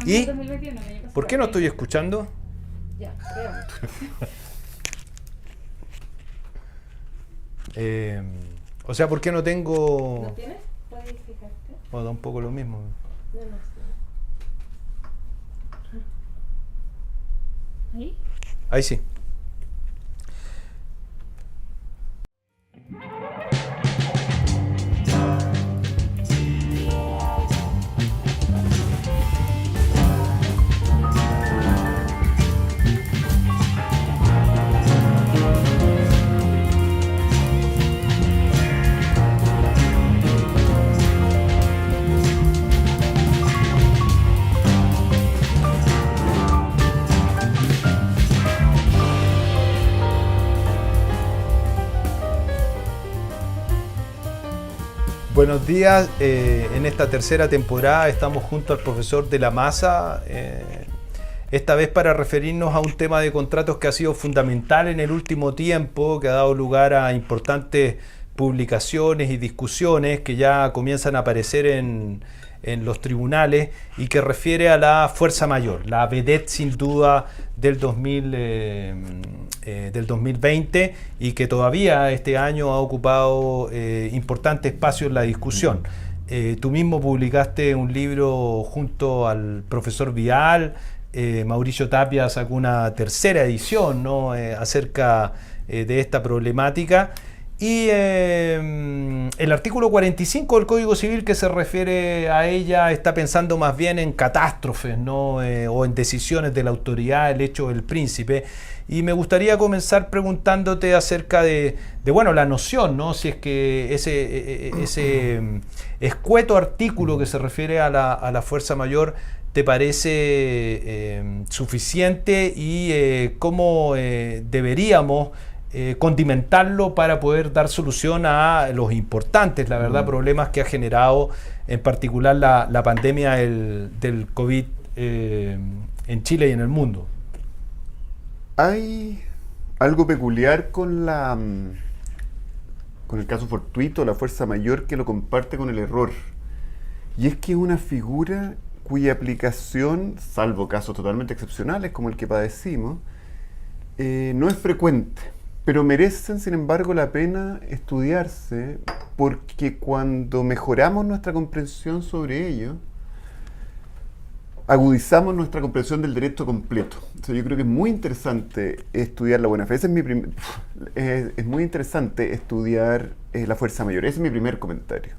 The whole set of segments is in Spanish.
¿Y? 2021, el año pasado. ¿Por qué no estoy escuchando? Ya, veamos. O sea, ¿por qué no ¿No tengo...? tienes? ¿Puedes fijarte? Oh, da un poco lo mismo. No, no sé. ¿Ahí? Ahí sí. Buenos días, en esta tercera temporada estamos junto al profesor de la Masa, esta vez para referirnos a un tema de contratos que ha sido fundamental en el último tiempo, que ha dado lugar a importantes publicaciones y discusiones que ya comienzan a aparecer en los tribunales y que refiere a la fuerza mayor, la vedette sin duda del 2020 y que todavía este año ha ocupado importante espacio en la discusión. Tú mismo publicaste un libro junto al profesor Vidal, Mauricio Tapia sacó una tercera edición, ¿no? Acerca de esta problemática. Y el artículo 45 del Código Civil que se refiere a ella está pensando más bien en catástrofes, ¿no? O en decisiones de la autoridad, el hecho del príncipe. Y me gustaría comenzar preguntándote acerca de bueno, la noción, ¿no? Si es que ese escueto artículo que se refiere a la fuerza mayor te parece suficiente y cómo deberíamos condimentarlo para poder dar solución a los importantes, la verdad, problemas que ha generado en particular la pandemia del COVID en Chile y en el mundo. Hay algo peculiar con el caso fortuito, la fuerza mayor, que lo comparte con el error. Y es que es una figura cuya aplicación, salvo casos totalmente excepcionales como el que padecimos, no es frecuente. Pero merecen, sin embargo, la pena estudiarse porque cuando mejoramos nuestra comprensión sobre ello, agudizamos nuestra comprensión del derecho completo. O sea, yo creo que es muy interesante estudiar la buena fe. Es muy interesante estudiar la fuerza mayor. Ese es mi primer comentario.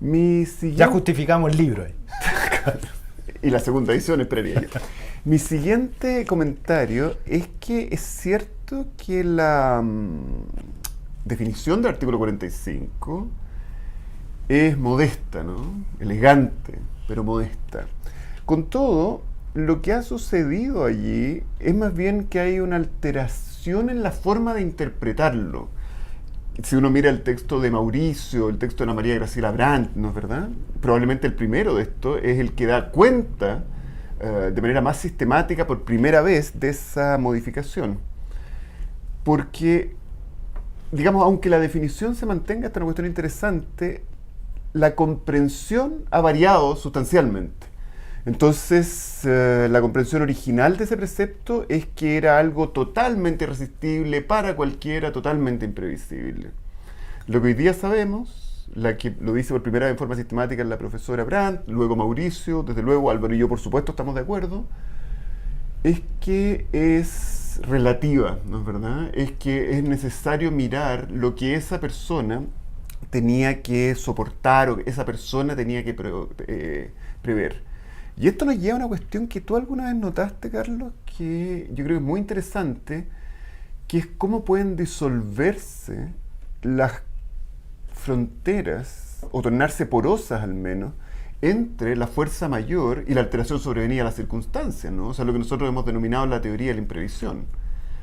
Ya justificamos el libro ahí. Y la segunda edición, esperaría yo. Mi siguiente comentario es que es cierto que la definición del artículo 45 es modesta, ¿no? Elegante, pero modesta. Con todo, lo que ha sucedido allí es más bien que hay una alteración en la forma de interpretarlo. Si uno mira el texto de Mauricio, el texto de Ana María Graciela Brandt, ¿no es verdad? Probablemente el primero de esto es el que da cuenta de manera más sistemática por primera vez de esa modificación. Porque, digamos, aunque la definición se mantenga, esta es una cuestión interesante, la comprensión ha variado sustancialmente. Entonces, la comprensión original de ese precepto es que era algo totalmente irresistible para cualquiera, totalmente imprevisible. Lo que hoy día sabemos, la que lo dice por primera vez en forma sistemática es la profesora Brandt, luego Mauricio, desde luego Álvaro y yo por supuesto estamos de acuerdo, es que es relativa, ¿no es verdad? Es que es necesario mirar lo que esa persona tenía que soportar o que esa persona tenía que prever. Y esto nos lleva a una cuestión que tú alguna vez notaste, Carlos, que yo creo que es muy interesante, que es cómo pueden disolverse las fronteras, o tornarse porosas al menos, entre la fuerza mayor y la alteración sobrevenida a las circunstancias, ¿no? O sea, lo que nosotros hemos denominado la teoría de la imprevisión.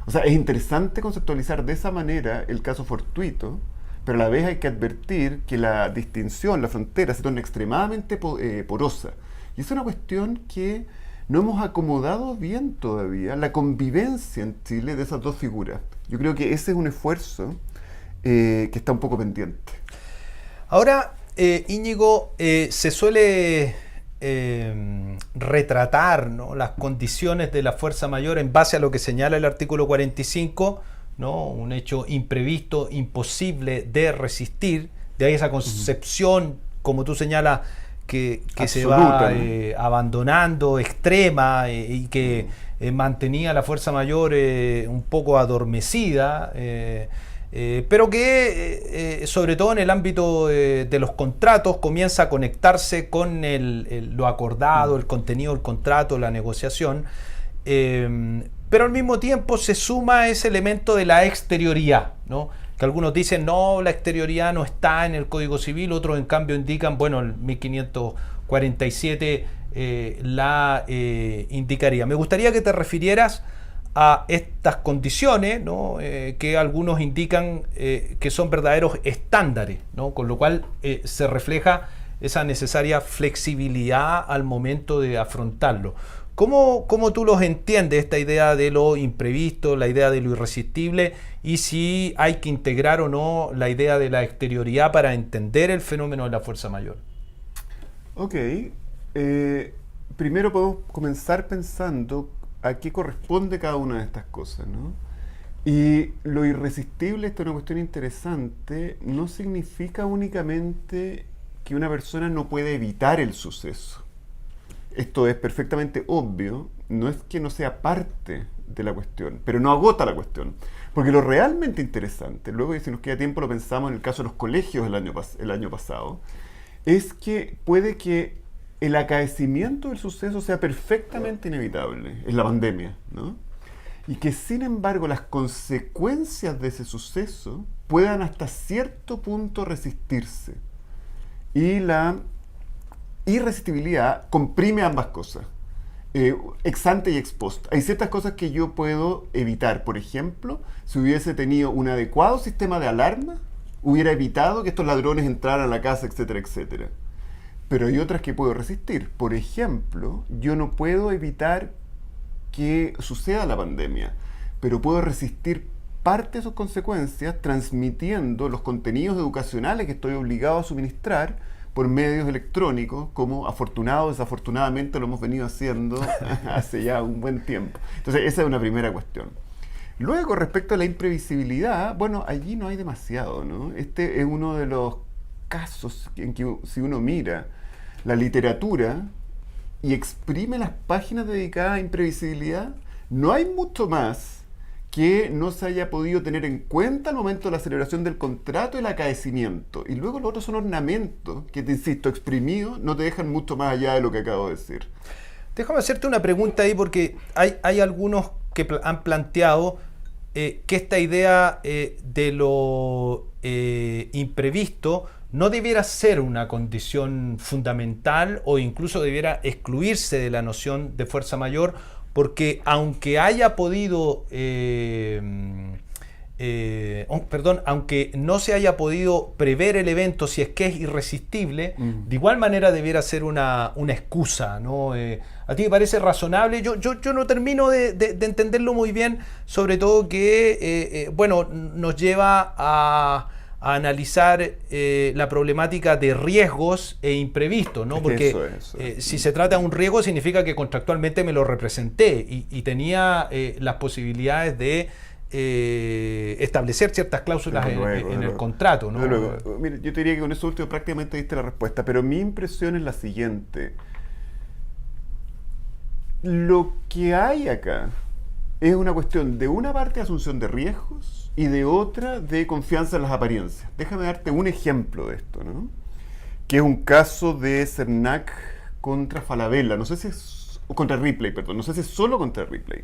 O sea, es interesante conceptualizar de esa manera el caso fortuito, pero a la vez hay que advertir que la distinción, la frontera, se torna extremadamente porosa. Y es una cuestión que no hemos acomodado bien todavía, la convivencia en Chile de esas dos figuras. Yo creo que ese es un esfuerzo que está un poco pendiente. Ahora, Íñigo, se suele retratar, ¿no?, las condiciones de la fuerza mayor en base a lo que señala el artículo 45, ¿no?, un hecho imprevisto, imposible de resistir, de ahí esa concepción, como tú señalas, que se va abandonando, extrema, y que mantenía la fuerza mayor un poco adormecida, pero que sobre todo en el ámbito de los contratos comienza a conectarse con lo acordado, el contenido del contrato, la negociación, pero al mismo tiempo se suma ese elemento de la exterioridad, ¿no?, que algunos dicen, no, la exterioridad no está en el Código Civil, otros en cambio indican, bueno, el 1547 la indicaría. Me gustaría que te refirieras a estas condiciones, ¿no?, que algunos indican que son verdaderos estándares, ¿no?, con lo cual se refleja esa necesaria flexibilidad al momento de afrontarlo. ¿Cómo tú los entiendes, esta idea de lo imprevisto, la idea de lo irresistible, y si hay que integrar o no la idea de la exterioridad para entender el fenómeno de la fuerza mayor? Ok, primero podemos comenzar pensando a qué corresponde cada una de estas cosas, ¿no? Y lo irresistible, esto es una cuestión interesante, no significa únicamente que una persona no puede evitar el suceso. Esto es perfectamente obvio, no es que no sea parte de la cuestión, pero no agota la cuestión. Porque lo realmente interesante, luego si nos queda tiempo lo pensamos en el caso de los colegios el año pasado, es que puede que el acaecimiento del suceso sea perfectamente inevitable, es la pandemia, ¿no? Y que sin embargo las consecuencias de ese suceso puedan hasta cierto punto resistirse. Y la irresistibilidad comprime ambas cosas, ex ante y ex post. Hay ciertas cosas que yo puedo evitar. Por ejemplo, si hubiese tenido un adecuado sistema de alarma, hubiera evitado que estos ladrones entraran a la casa, etcétera, etcétera. Pero hay otras que puedo resistir. Por ejemplo, yo no puedo evitar que suceda la pandemia, pero puedo resistir parte de sus consecuencias transmitiendo los contenidos educacionales que estoy obligado a suministrar por medios electrónicos, como afortunado o desafortunadamente lo hemos venido haciendo hace ya un buen tiempo. Entonces, esa es una primera cuestión. Luego, respecto a la imprevisibilidad, bueno, allí no hay demasiado, ¿no? Este es uno de los casos en que si uno mira la literatura y exprime las páginas dedicadas a imprevisibilidad, no hay mucho más que no se haya podido tener en cuenta al momento de la celebración del contrato y el acaecimiento. Y luego los otros son ornamentos que, te insisto, exprimidos, no te dejan mucho más allá de lo que acabo de decir. Déjame hacerte una pregunta ahí, porque hay algunos que han planteado que esta idea de lo imprevisto no debiera ser una condición fundamental o incluso debiera excluirse de la noción de fuerza mayor, porque aunque haya podido, aunque no se haya podido prever el evento, si es que es irresistible, de igual manera debiera ser una excusa, ¿no? ¿A ti te parece razonable? Yo no termino de entenderlo muy bien, sobre todo que, nos lleva a analizar la problemática de riesgos e imprevistos, ¿no? Porque eso. Si se trata de un riesgo significa que contractualmente me lo representé y tenía las posibilidades de establecer ciertas cláusulas en el contrato, ¿no? Luego. Mira, yo te diría que con eso último prácticamente diste la respuesta, pero mi impresión es la siguiente. Lo que hay acá es una cuestión de una parte de asunción de riesgos y de otra de confianza en las apariencias. Déjame darte un ejemplo de esto, ¿no? Que es un caso de Cernac contra Falabella, no sé si es contra Ripley, perdón, no sé si es solo contra Ripley.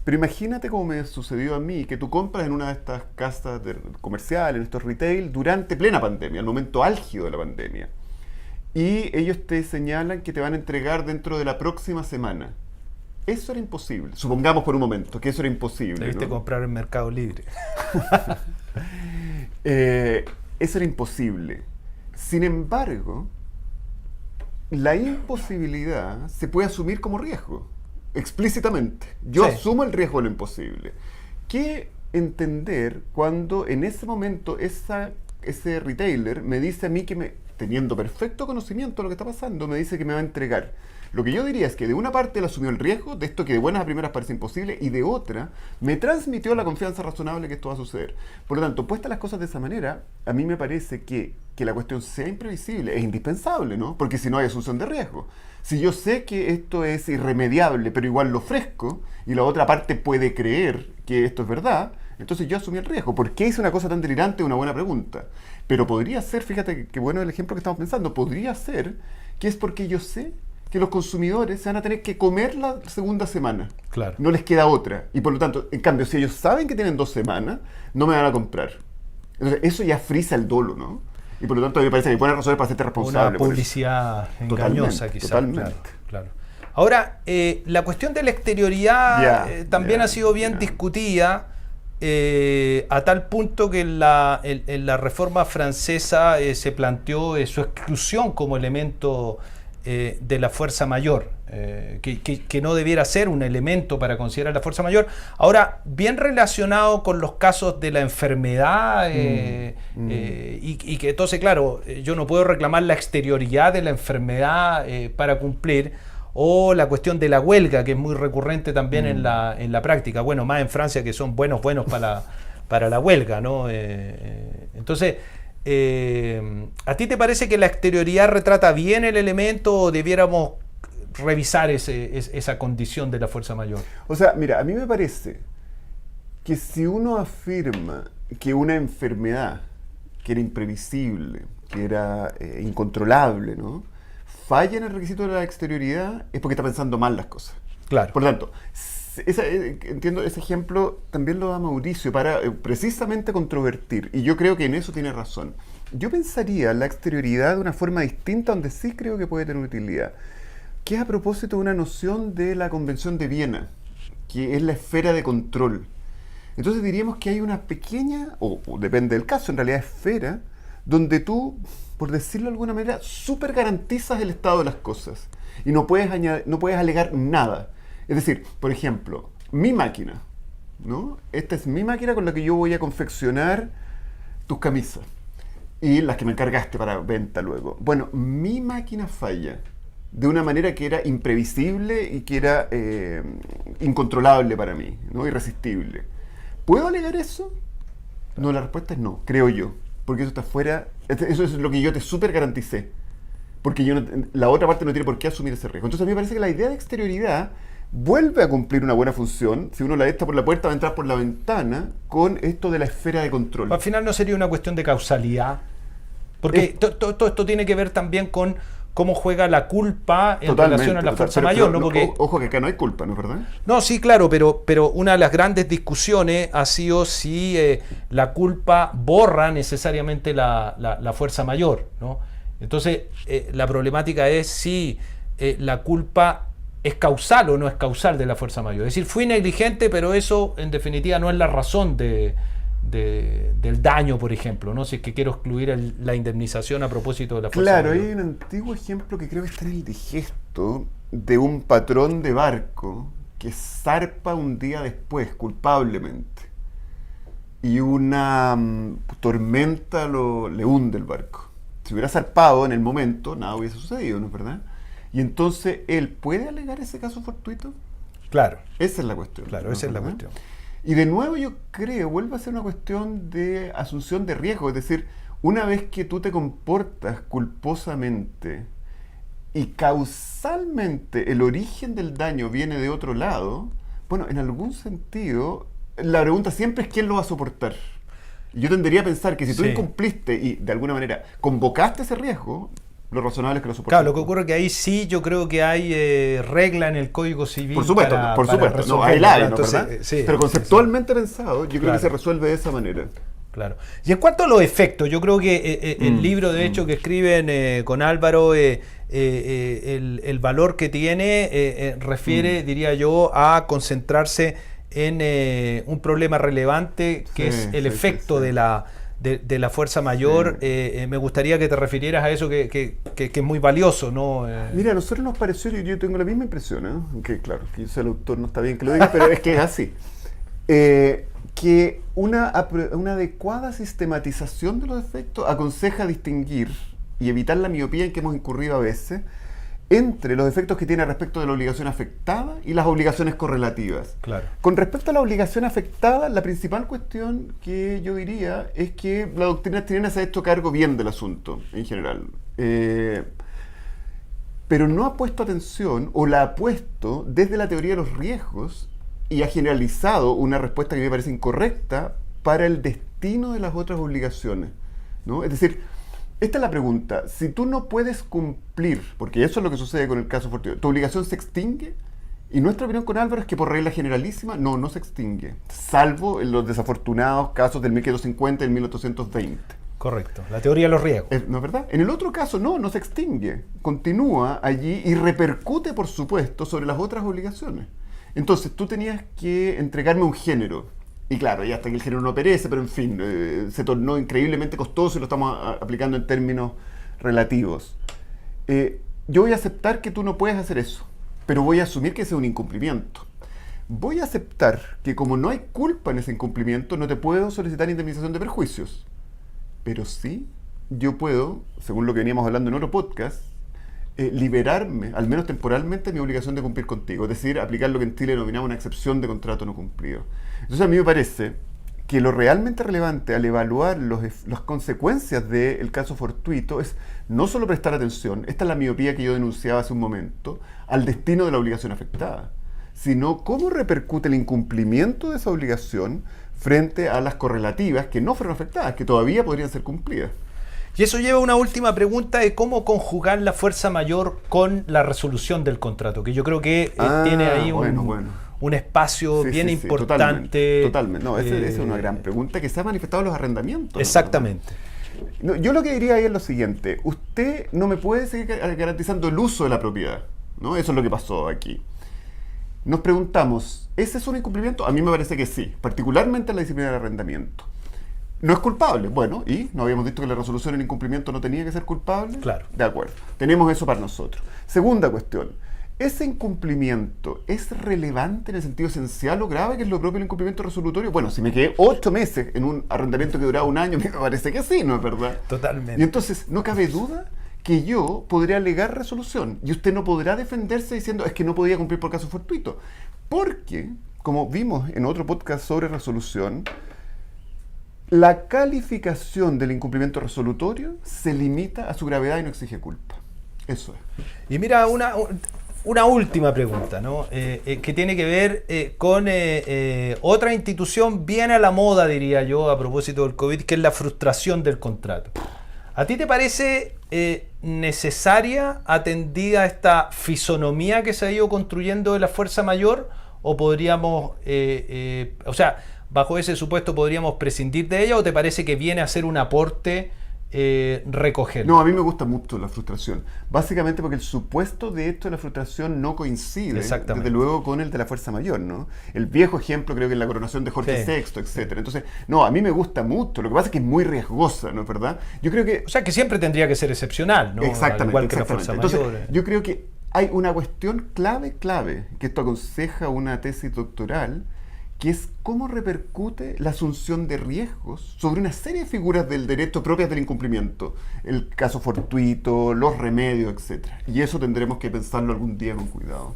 Pero imagínate cómo me sucedió a mí, que tú compras en una de estas casas comerciales, en estos retail, durante plena pandemia, el momento álgido de la pandemia. Y ellos te señalan que te van a entregar dentro de la próxima semana. Eso era imposible. Supongamos por un momento que eso era imposible. Debiste comprar en Mercado Libre. Eso era imposible. Sin embargo, la imposibilidad se puede asumir como riesgo, explícitamente. Yo asumo el riesgo de lo imposible. ¿Qué entender cuando en ese momento ese retailer me dice a mí teniendo perfecto conocimiento de lo que está pasando, me dice que me va a entregar? Lo que yo diría es que de una parte él asumió el riesgo de esto que de buenas a primeras parece imposible, y de otra me transmitió la confianza razonable que esto va a suceder. Por lo tanto, puestas las cosas de esa manera, a mí me parece que la cuestión sea imprevisible es indispensable, ¿no? Porque si no hay asunción de riesgo. Si yo sé que esto es irremediable, pero igual lo ofrezco, y la otra parte puede creer que esto es verdad, entonces yo asumí el riesgo. ¿Por qué hice una cosa tan delirante? Una buena pregunta. Pero podría ser, fíjate qué bueno el ejemplo que estamos pensando, podría ser que es porque yo sé que los consumidores se van a tener que comer la segunda semana. Claro. No les queda otra. Y por lo tanto, en cambio, si ellos saben que tienen 2 semanas, no me van a comprar. Entonces, eso ya frisa el dolo, ¿no? Y por lo tanto, a mí me parece que hay buenas razones para hacerte responsable. Una publicidad engañosa, quizás. Totalmente. Claro, claro. Ahora, la cuestión de la exterioridad también ha sido bien discutida, a tal punto que en la Reforma Francesa se planteó su exclusión como elemento de la fuerza mayor, que no debiera ser un elemento para considerar la fuerza mayor. Ahora, bien relacionado con los casos de la enfermedad, y que entonces, claro, yo no puedo reclamar la exterioridad de la enfermedad para cumplir, o la cuestión de la huelga, que es muy recurrente también en la práctica, bueno, más en Francia, que son buenos para la huelga, ¿no? Entonces, ¿a ti te parece que la exterioridad retrata bien el elemento o debiéramos revisar esa condición de la fuerza mayor? O sea, mira, a mí me parece que si uno afirma que una enfermedad que era imprevisible, que era incontrolable, ¿no?, falla en el requisito de la exterioridad, es porque está pensando mal las cosas. Claro. Por lo tanto, entiendo, ese ejemplo también lo da Mauricio para precisamente controvertir, y yo creo que en eso tiene razón. Yo pensaría la exterioridad de una forma distinta, donde sí creo que puede tener utilidad, que es a propósito de una noción de la Convención de Viena, que es la esfera de control. Entonces diríamos que hay una pequeña, o depende del caso, en realidad esfera, donde tú, por decirlo de alguna manera, súper garantizas el estado de las cosas y no puedes alegar nada. Es decir, por ejemplo, mi máquina, ¿no? Esta es mi máquina con la que yo voy a confeccionar tus camisas y las que me encargaste para venta luego. Bueno, mi máquina falla de una manera que era imprevisible y que era incontrolable para mí, ¿no? Irresistible. ¿Puedo alegar eso? No, la respuesta es no, creo yo. Porque eso está fuera, eso es lo que yo te súper garanticé. Porque la otra parte no tiene por qué asumir ese riesgo. Entonces a mí me parece que la idea de exterioridad vuelve a cumplir una buena función. Si uno la echa por la puerta, va a entrar por la ventana con esto de la esfera de control. Al final no sería una cuestión de causalidad. Porque todo esto tiene que ver también con cómo juega la culpa en relación a la fuerza mayor, ¿no? Porque, ojo que acá no hay culpa, ¿no es verdad? No, sí, claro, pero una de las grandes discusiones ha sido si la culpa borra necesariamente la fuerza mayor, ¿no? Entonces, la problemática es si la culpa es causal o no es causal de la fuerza mayor. Es decir, fui negligente, pero eso en definitiva no es la razón del daño, por ejemplo, ¿no? Si es que quiero excluir la indemnización a propósito de la fuerza mayor. Claro, hay un antiguo ejemplo que creo que está en el digesto de un patrón de barco que zarpa un día después, culpablemente, y una tormenta le hunde el barco. Si hubiera zarpado en el momento, nada hubiese sucedido, ¿no es verdad? Y entonces, ¿él puede alegar ese caso fortuito? Claro. Esa es la cuestión. Claro, esa es la cuestión. Y de nuevo yo creo, vuelve a ser una cuestión de asunción de riesgo, es decir, una vez que tú te comportas culposamente y causalmente el origen del daño viene de otro lado, bueno, en algún sentido, la pregunta siempre es quién lo va a soportar. Y yo tendería a pensar que si tú incumpliste y de alguna manera convocaste ese riesgo, lo razonable es que lo soportes. Claro, lo que ocurre es que ahí sí yo creo que hay regla en el Código Civil. Por supuesto, no, hay la, ¿no? ¿Verdad? Sí, pero conceptualmente pensado, yo creo que se resuelve de esa manera. Claro. Y en cuanto a los efectos, yo creo que el libro, de hecho, que escriben con Álvaro, el valor que tiene refiere, diría yo, a concentrarse en un problema relevante que es el efecto de la fuerza mayor. Me gustaría que te refirieras a eso que es muy valioso, ¿no? Mira, a nosotros nos pareció, yo tengo la misma impresión, ¿eh? Que claro, que yo soy el autor, no está bien que lo diga, pero es que es así. Que una adecuada sistematización de los efectos aconseja distinguir y evitar la miopía en que hemos incurrido a veces entre los efectos que tiene respecto de la obligación afectada y las obligaciones correlativas. Claro. Con respecto a la obligación afectada, la principal cuestión que yo diría es que la doctrina chilena se ha hecho cargo bien del asunto, en general. Pero no ha puesto atención, o la ha puesto desde la teoría de los riesgos, y ha generalizado una respuesta que me parece incorrecta para el destino de las otras obligaciones, ¿no? Es decir, esta es la pregunta: si tú no puedes cumplir, porque eso es lo que sucede con el caso Fortuito, ¿tu obligación se extingue? Y nuestra opinión con Álvaro es que por regla generalísima, no se extingue, salvo en los desafortunados casos del 1550 y del 1820. Correcto, la teoría de los riesgos. ¿No es verdad? En el otro caso no se extingue, continúa allí y repercute, por supuesto, sobre las otras obligaciones. Entonces tú tenías que entregarme un género. Y claro, y hasta que el género no perece, pero en fin, se tornó increíblemente costoso y lo estamos aplicando en términos relativos. Yo voy a aceptar que tú no puedes hacer eso, pero voy a asumir que ese es un incumplimiento. Voy a aceptar que como no hay culpa en ese incumplimiento, no te puedo solicitar indemnización de perjuicios. Pero sí, yo puedo, según lo que veníamos hablando en otro podcast, liberarme, al menos temporalmente, de mi obligación de cumplir contigo. Es decir, aplicar lo que en Chile denominamos una excepción de contrato no cumplido. Entonces a mí me parece que lo realmente relevante al evaluar las consecuencias del caso Fortuito es no solo prestar atención, esta es la miopía que yo denunciaba hace un momento, al destino de la obligación afectada, sino cómo repercute el incumplimiento de esa obligación frente a las correlativas que no fueron afectadas, que todavía podrían ser cumplidas. Y eso lleva a una última pregunta de cómo conjugar la fuerza mayor con la resolución del contrato, que yo creo que tiene ahí un espacio bien importante. Totalmente. No, esa es una gran pregunta que se ha manifestado en los arrendamientos. Exactamente. No, yo lo que diría ahí es lo siguiente: usted no me puede seguir garantizando el uso de la propiedad, ¿no? Eso es lo que pasó aquí. Nos preguntamos, ¿ese es un incumplimiento? A mí me parece que sí, particularmente en la disciplina del arrendamiento. ¿No es culpable? Bueno, ¿y no habíamos visto que la resolución en incumplimiento no tenía que ser culpable? Claro. De acuerdo. Tenemos eso para nosotros. Segunda cuestión. ¿Ese incumplimiento es relevante en el sentido esencial o grave, que es lo propio del incumplimiento resolutorio? Bueno, si me quedé 8 meses en un arrendamiento que duraba un año, me parece que sí, ¿no es verdad? Totalmente. Y entonces, no cabe duda que yo podría alegar resolución y usted no podrá defenderse diciendo es que no podía cumplir por caso fortuito. Porque, como vimos en otro podcast sobre resolución, la calificación del incumplimiento resolutorio se limita a su gravedad y no exige culpa. Eso es. Y mira, una última pregunta, ¿no? Que tiene que ver con otra institución bien a la moda, diría yo, a propósito del COVID, que es la frustración del contrato. ¿A ti te parece necesaria, atendida esta fisonomía que se ha ido construyendo de la fuerza mayor? ¿O podríamos, bajo ese supuesto, podríamos prescindir de ella? ¿O te parece que viene a ser un aporte recoger? No, a mí me gusta mucho la frustración. Básicamente porque el supuesto de esto de la frustración no coincide, desde luego, con el de la fuerza mayor, ¿no? El viejo ejemplo creo que es la coronación de Jorge VI, etcétera. Entonces, no, a mí me gusta mucho. Lo que pasa es que es muy riesgosa, ¿no es verdad? Yo creo que... O sea, que siempre tendría que ser excepcional, ¿no? Exactamente. Al igual que la fuerza Entonces, mayor. Yo creo que hay una cuestión clave, que esto aconseja una tesis doctoral, que es cómo repercute la asunción de riesgos sobre una serie de figuras del derecho propias del incumplimiento. El caso fortuito, los remedios, etc. Y eso tendremos que pensarlo algún día con cuidado.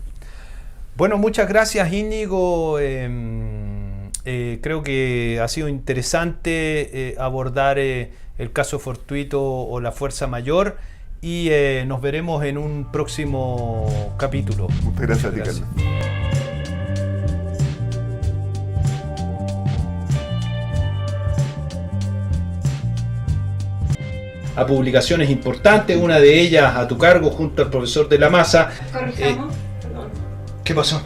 Bueno, muchas gracias, Íñigo. Creo que ha sido interesante abordar el caso fortuito o la fuerza mayor y nos veremos en un próximo capítulo. Muchas gracias a ti, Carlos. A publicaciones importantes, una de ellas a tu cargo junto al profesor de la Masa. Corrijamos, perdón. ¿Qué pasó?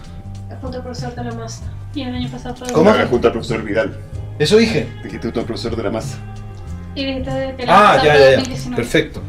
Junto al profesor de la Masa. Y el año pasado fue... ¿Cómo? Junto al profesor Vidal. ¿Eso dije? Dijiste junto al profesor de la Masa. Y dijiste de la Masa ya. 2019. Perfecto.